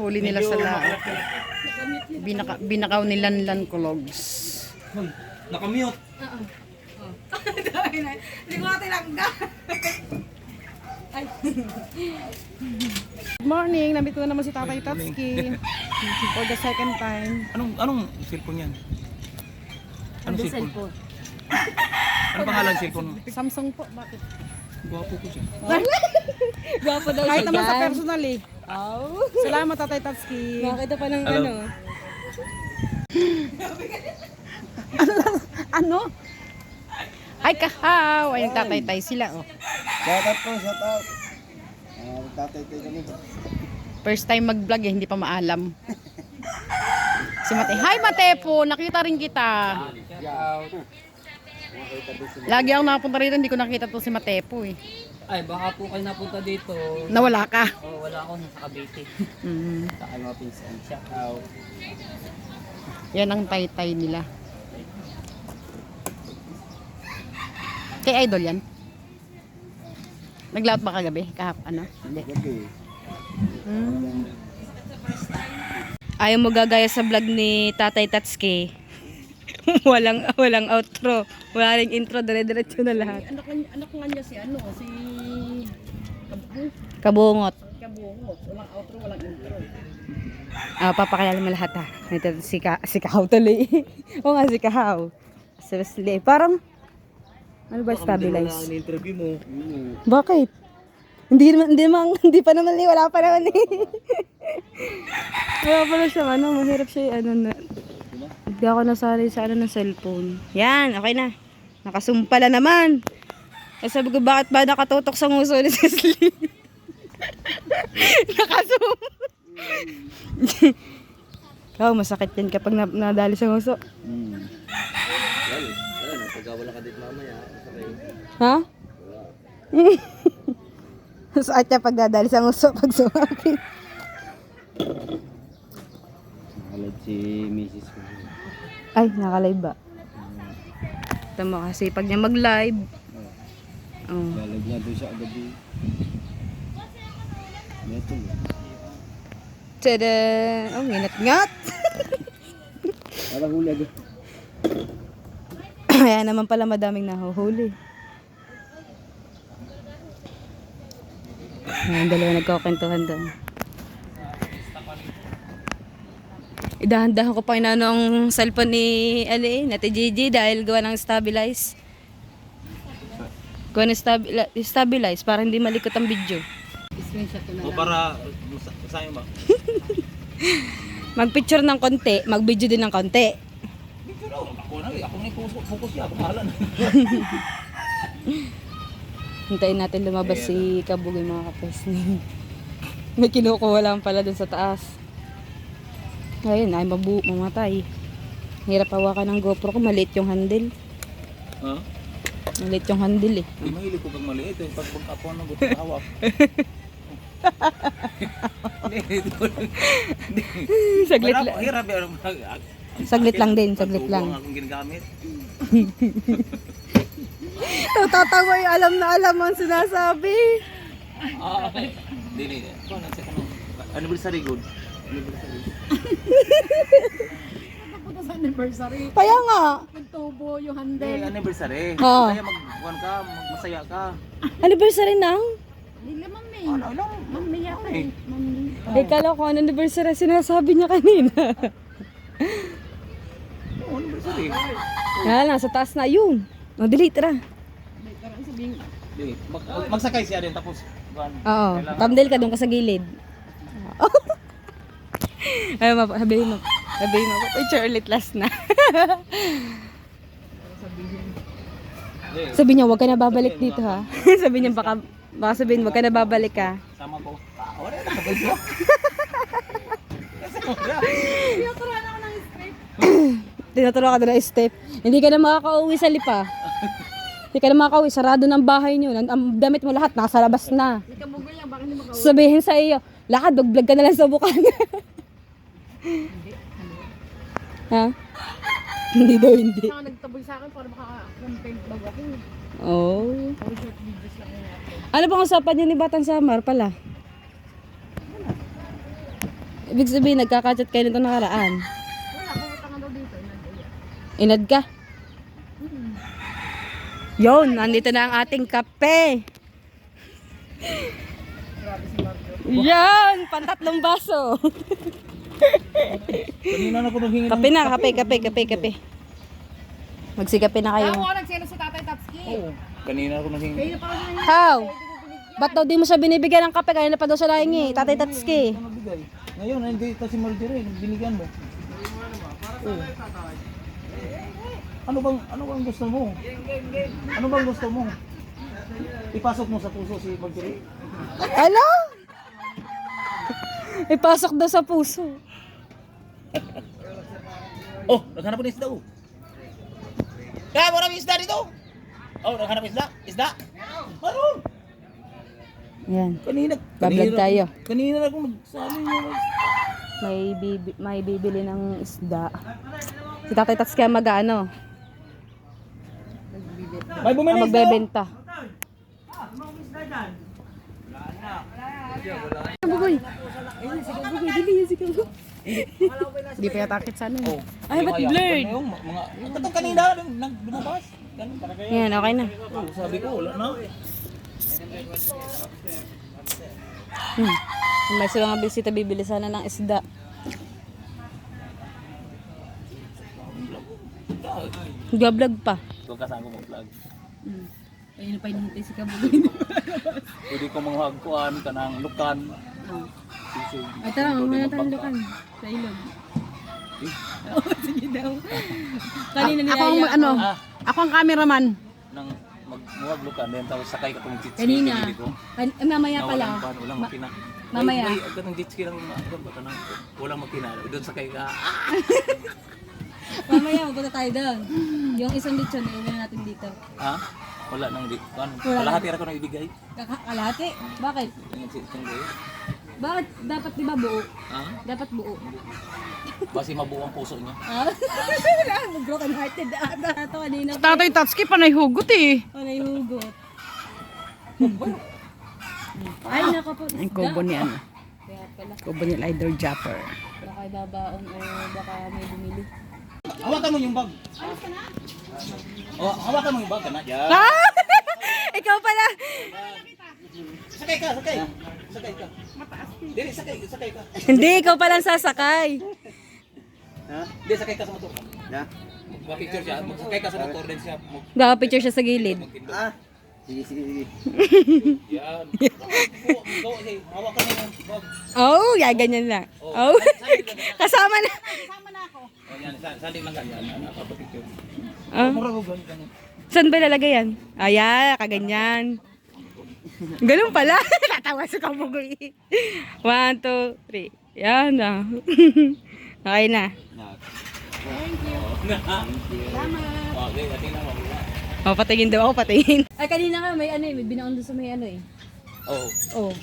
Huli nila sa laot. Binakaw ni Lanlan Kulogs. Hoy, nakamute. Hindi ko natin langga. Good morning, nandito na naman si Tatay Tatsuki. For the second time. Anong cellphone yan? Anong cellphone? Ano pangalan cellphone mo? Samsung po, bakit? Gwapo ko siya. Gwapo daw Kahit siya naman sa dyan. personal eh. Oh. Salamat Tatay Tatsuki. Nakita pa ng Hello. Ano? Ay kahaw! Ay nagtatay-tay sila oh. Shoutout po, shoutout. Tatay-tay kami. First time mag-vlog eh, hindi pa maalam. Si Mate. Hi Mate po, nakita rin kita. Lagi ako nakapunta rito, hindi ko nakita to si Mate po eh. Ay, baka po kayo napunta dito. Nawala ka. Oh, wala ako, nasa Cavite. Mm. Sa kayo mga pinsan. Shout out. Yan ang tay-tay nila. Kay Idol yan? Naglaot ba kagabi? Ano? Hindi. Gabi. Ayaw mo gagaya sa vlog ni Tatay Tatsuki. walang outro. Wala ring intro, dire-diretso na lahat. Anak nga niya si ano, si Kabungot. Kabungot. Walang outro, walang intro. Papakilala mo lahat ha. Ito si Kahaw tuloy. Oo nga si Kahaw. Seriously. Parang, ano ba stabilize? Interview mo. Bakit? Hindi pa naman eh. Wala pa naman eh. Wala pa na siya. Mahirap siya ano na. Hindi ako nasanay sa ano ng cellphone. Yan, okay na. Nakasumpala naman. Eh sabi ko, bakit ba nakatutok sa nguso ni Cecily? Nakasum. Ikaw, masakit yan kapag nadali sa nguso. Pagkawala ka dito mamaya. Ha? Sakit niya pag nadali sa nguso pag sumapit. Nakalag si Mrs. ko. Ay, nakalive ba? Tama kasi pag niya mag-live. Oh. Lalag niya doon sa gabi. Neto. Tada! Oh, ngat-ngat! Parang huli agad. Kaya naman pala madaming nahuhuli. Ayan, dalawa nagkakwentuhan doon. Idahan-dahan ko pa inano ang cellphone ni Nate Gigi dahil gawa ng stabilize. Gawa ng stabilize para hindi malikot ang video. Screenshot ko na O lang. para, sa'yo ba? Mag-picture ng konti, mag-video din ng konti. Video raw. Ako na focus niya. Ako mahalan. Hintayin natin lumabas si Kabugoy mga kapes. May kinukuha lang pala dun sa taas. Ayun, ay mamatay. Hirap hawakan ng GoPro ko, maliit yung handle. Ha? Maliit yung handle eh. Ay, mahilig ko pag maliit. Pag pagkapuan ng gusto hawak. Saglit lang. Hirap yan. Saglit lang din, saglit lang. Akong ginagamit. Tatawa yung alam ang sinasabi. Dili. Anniversary good. Punta sa anniversary. Kaya nga. Nagtubo yung Hindi, handle. anniversary. Oo. Kaya mag-one ka, magmasaya ka. Anniversary nang? Hindi mami. Ano lang? Mami yata eh. Mami. Eh, kala ko anniversary sinasabi niya kanina. Oo, anniversary. Yan, nasa taas na yun. O, delete ra. Dili. Magsakay siya din tapos. Oo, thumbnail ka doon ka sa gilid. Ay, sabihin mo. Picture ulit last na. Sabi niya, huwag ka na babalik dito ha. Sabi niya, baka sabihin, huwag ka na babalik ha. Sama ko. Wala na kapag mo. Tinaturo ka na step. Hindi ka na makaka-uwi sa lipa. Hindi ka na makaka-uwi. Sarado ng bahay niyo. Ang damit mo lahat, nasa labas na. Hindi ka bugoy yan, bakit hindi makauwi? Sabihin sa iyo, lakad, vlog ka na lang sa bukana. Ha? Hindi daw, hindi. Saka nagtaboy sa akin para maka-content bago ako. Oh. Puro short videos lang yung ako. Ano bang usapan niyo ni Batang Samar pala? Ibig sabihin, nagkakachat kayo nito nakaraan. Inad ka? Yon, nandito na ang ating kape. Yan, pantatlong baso. Kanina na ako naghingi ng... Kape na, kape. Magsikape na kayo. Nagselo si Tatay Tapski. Oo. Kanina ako naghingi. How? Ba't daw di mo siya binibigyan ng kape? Kaya na pa daw siya lahingi. Tatay Tatsuki. Ano bigay? Ngayon, hindi ito si Marjorie. Binigyan mo. Oo. Ano bang gusto mo? Ano bang gusto mo? Ipasok mo sa puso si Marjorie. Ano? Ipasok daw sa puso. Oh, naghanap ko ng isda. Oh. Kaya maraming isda dito. Oh, naghanap isda. Isda. Maroon. Yan. Kanina. Bablog tayo. Kanina na akong nagsabi mo. May bibili ng isda. Si Tatay Tatsuki ang mag-ano? May bumili isda. Magbebenta. Bugoy. Hindi pa yatakit sana. Oh. Ay, ba't blurred? Mga katong kanina lumabas. Ganun para kayo. Yan, okay na. Oh, sabi ko wala na. May sila nga bisita, bibili sana ng isda. Gablog pa. Ito kasama ko mag-vlog. Ayun pa hinihintay si Kabugoy. Pwede ko mga hagkuhan ka ng lukan. Sisig. Ay, tara, mamaya tayo lukan. Sa ilog. Oo, sige daw. Kanina Ako ang nilaya. ano, Ah, ako ang cameraman. nang magmuhag lukan din tapos sakay ka tong jet ski. Kanina. Hindi ko. Mamaya pala. Walang makina. mamaya. Ay, agad ng jet ski lang baka nang walang makina. Doon sakay ka. Mamaya, magpunta tayo doon. Yung isang lechon, iuwi natin dito. Ha? Wala nang di. Ano? Wala. Kalahati ra ko nang ibigay. Kalahati? Bakit? Yung tinggo. Bakit dapat di ba buo? Ha? Dapat buo. Basi mabuo ang puso niya. Ah? Broken hearted ata. Ito kanina. Tatay Tatsuki panay hugot eh. Ano yung hugot? Ay, nako po. Ang kubo ni ano. Kaya pala. Kubo ni Lider Japper. Baka babaon o baka may bumili. Hawakan mo yung bag. Oh, hawakan mo yung bag kana. Yan. Ah! Ikaw pala. Sakay ka, sakay. Sakay ka. Dili sakay ka. Hindi, ikaw pala ang sasakay. Ha? Dili sakay ka sa motor. Ya? Mag-picture siya, magsakay ka sa motor din siya. Gaka-picture siya sa gilid. Ah? Sige. Yan. Go, hawakan mo yung bag. Oh, ya ganyan lang. Oh. Kasama na. Oh, yan, saling lang ganyan. Nakapapicture. Oh. Mura ko ganyan. Saan ba lalagay yan? Ayan, kaganyan. Ganun pala. Tatawa sa Kabugoy. 1, 2, 3. Yan na. Okay na. Okay, tingnan mo. O, patingin daw ako, patingin. Ay, kanina nga may ano eh, may binaon doon sa may ano eh. Oo. Oh.